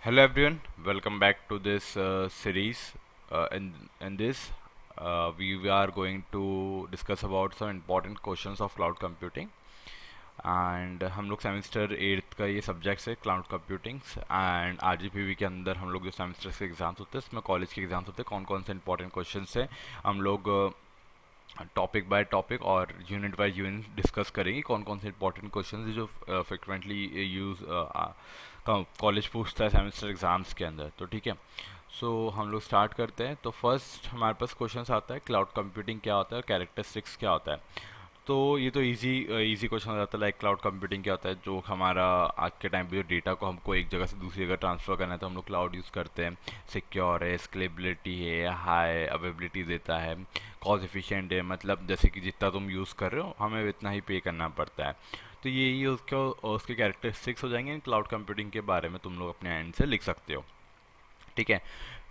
Hello everyone, welcome back to this series. In this, we are going to discuss about some important questions of cloud computing. And हम लोग semester 8 का ये subjects है cloud कंप्यूटिंग्स and RGPV के अंदर हम लोग जो सेमेस्टर के एग्जाम्स होते हैं उसमें कॉलेज के एग्जाम्स होते हैं कौन कौन से इंपॉर्टेंट क्वेश्चंस हैं हम लोग टॉपिक बाय टॉपिक और यूनिट बाय यूनिट डिस्कस करेंगे कौन कौन से इंपॉर्टेंट क्वेश्चन जो फ्रिक्वेंटली यूज कॉलेज पूछता है सेमेस्टर एग्जाम्स के अंदर। तो ठीक है, सो हम लोग स्टार्ट करते हैं। तो फर्स्ट हमारे पास क्वेश्चन आता है क्लाउड कंप्यूटिंग क्या होता है, कैरेक्टरिस्टिक्स क्या होता है। तो ये तो इजी क्वेश्चन हो जाता है। लाइक क्लाउड कंप्यूटिंग क्या होता है, जो हमारा आज के टाइम पे जो डेटा को हमको एक जगह से दूसरी जगह ट्रांसफ़र करना है तो हम लोग क्लाउड यूज़ करते हैं। सिक्योर है, स्केलेबिलिटी है, हाई अवेलेबिलिटी देता है, कॉस्ट एफिशिएंट है, मतलब जैसे कि जितना तुम यूज़ कर रहे हो हमें इतना ही पे करना पड़ता है। तो यही उसके कैरेक्टरिस्टिक्स हो जाएंगे। क्लाउड कंप्यूटिंग के बारे में तुम लोग अपने एंड से लिख सकते हो। ठीक है,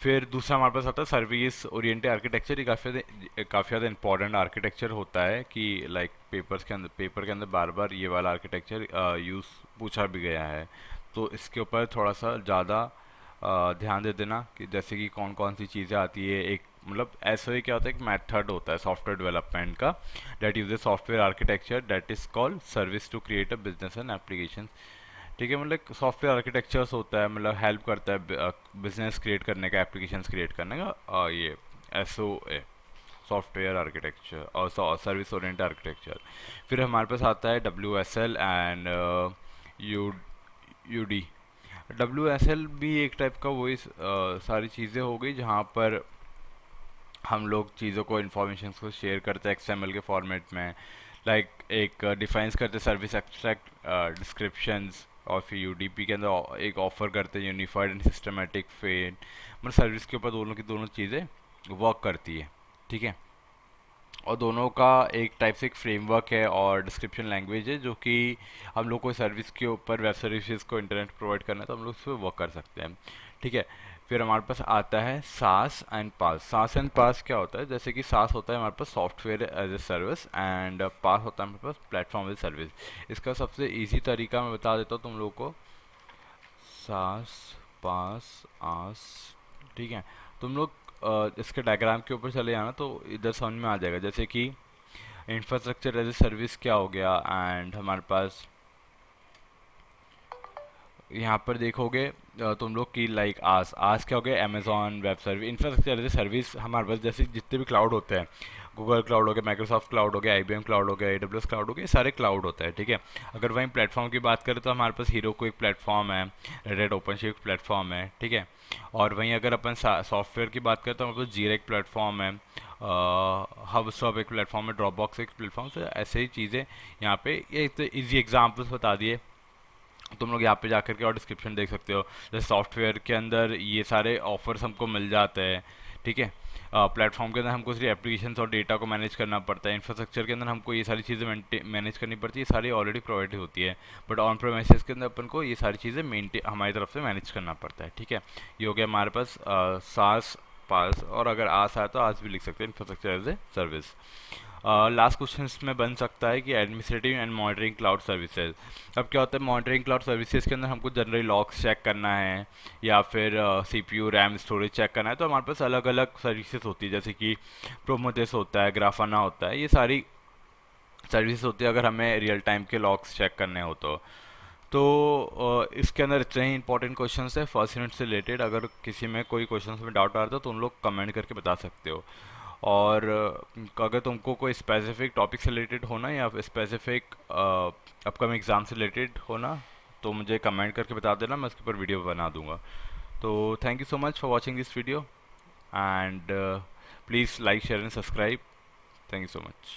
फिर दूसरा हमारे पास आता है सर्विस ओरिएंटेड आर्किटेक्चर। ये काफ़ी ज़्यादा इंपॉर्टेंट आर्किटेक्चर होता है कि लाइक पेपर के अंदर बार बार ये वाला आर्किटेक्चर यूज़ पूछा भी गया है। तो इसके ऊपर थोड़ा सा ज़्यादा ध्यान दे देना कि जैसे कि कौन कौन सी चीज़ें आती है। एक मतलब ऐसा ही क्या होता है, एक मेथड होता है सॉफ्टवेयर डेवलपमेंट का that uses software architecture that is called service to create a business and application. ठीक है, मतलब सॉफ्टवेयर आर्किटेक्चर्स होता है, मतलब हेल्प करता है बिजनेस क्रिएट करने का, एप्लीकेशंस क्रिएट करने का। ये S O A software architecture और सर्विस ओरिएंटेड आर्किटेक्चर। फिर हमारे पास आता है W S L and U U D. W S L भी एक टाइप का वही सारी चीज़ें हो गई जहाँ पर हम लोग चीज़ों को इन्फॉर्मेशन को शेयर करते हैं एक्सएमएल के फॉर्मेट में। लाइक एक डिफाइंस करते सर्विस एक्सट्रैक्ट डिस्क्रिप्शंस और फिर यूडीपी के अंदर एक ऑफर करते हैं यूनिफाइड एंड सिस्टमेटिक फेड, मतलब सर्विस के ऊपर दोनों की दोनों चीज़ें वर्क करती है। ठीक है, और दोनों का एक टाइप से एक फ्रेमवर्क है और डिस्क्रिप्शन लैंग्वेज है जो कि हम लोग को सर्विस के ऊपर वेब सर्विसेज को इंटरनेट प्रोवाइड करना है तो हम लोग उस पर वर्क कर सकते हैं। ठीक है, फिर हमारे पास आता है सास एंड पास। सास एंड पास क्या होता है, जैसे कि सास होता है हमारे पास software as a service and PaaS होता है हमारे पास प्लेटफॉर्म एज सर्विस। इसका सबसे इजी तरीका मैं बता देता हूँ तुम लोग को, सास पास आस। ठीक है, तुम लोग इसके डायग्राम के ऊपर चले जाना तो इधर समझ में आ जाएगा। जैसे कि इंफ्रास्ट्रक्चर एज ए सर्विस क्या हो गया एंड हमारे पास यहाँ पर देखोगे तुम लोग की लाइक आस आस क्या हो गया, Amazon web service. Infrastructure as a service हमारे पास जैसे जितने भी क्लाउड होते हैं, गूगल क्लाउड हो गया, माइक्रोसॉफ्ट क्लाउड हो गया, आईबीएम क्लाउड हो गया, एडब्ल्यूएस क्लाउड हो गया, ये सारे क्लाउड होता है। ठीक है, अगर वहीं प्लेटफॉर्म की बात करें तो हमारे पास हीरो को एक प्लेटफॉर्म है, रेड ओपन शिफ्ट प्लेटफॉर्म है। ठीक है, और वहीं अगर अपन सॉफ्टवेयर की बात करें तो हमारे पास जीरा एक प्लेटफॉर्म है, हब स्टॉप एक प्लेटफॉर्म है, ड्रॉप बॉक्स एक प्लेटफॉर्म से। ऐसे ही चीज़ें यहाँ पे ये तो ईजी एग्जाम्पल्स बता दिए। तुम लोग यहाँ पे जाकर के और डिस्क्रिप्शन देख सकते हो। जैसे सॉफ्टवेयर के अंदर ये सारे ऑफर्स हमको मिल जाते हैं। ठीक है, प्लेटफॉर्म के अंदर हमको सिर्फ एप्लीकेशन और डेटा को मैनेज करना पड़ता है। इंफ्रास्ट्रक्चर के अंदर हमको ये सारी चीज़ें मैनेज करनी पड़ती है, ये सारी ऑलरेडी प्रोवाइड होती है। बट ऑन प्रेमिसेस के अंदर अपन को ये सारी चीज़ें मेनटेन हमारी तरफ से मैनेज करना पड़ता है। ठीक है, ये हो गया हमारे पास सास पास, और अगर आस आए तो आज भी लिख सकते हैं, infrastructure as a service. Last question इसमें बन सकता है कि administrative and monitoring cloud services. अब क्या होता है, मॉनिटरिंग क्लाउड सर्विसेज के अंदर हमको जनरली लॉग्स चेक करना है या फिर सीपीयू रैम स्टोरेज चेक करना है, तो हमारे पास अलग अलग सर्विसेज होती है। जैसे कि प्रोमोटेस होता है, ग्राफाना होता है, ये सारी सर्विसेज होती है अगर हमें रियल टाइम के लॉग्स चेक करने हो तो इसके अंदर इतने ही इंपॉर्टेंट क्वेश्चन है फर्स्ट यूनिट से रिलेटेड। अगर किसी में कोई क्वेश्चन में डाउट आ रहा था तो उन लोग कमेंट करके बता सकते हो। और अगर तुमको कोई स्पेसिफिक टॉपिक से रिलेटेड होना या स्पेसिफिक अपकमिंग एग्ज़ाम से रिलेटेड होना तो मुझे कमेंट करके बता देना, मैं उसके ऊपर वीडियो बना दूंगा। तो thank you so much for watching this video and please like share and subscribe. Thank you so much.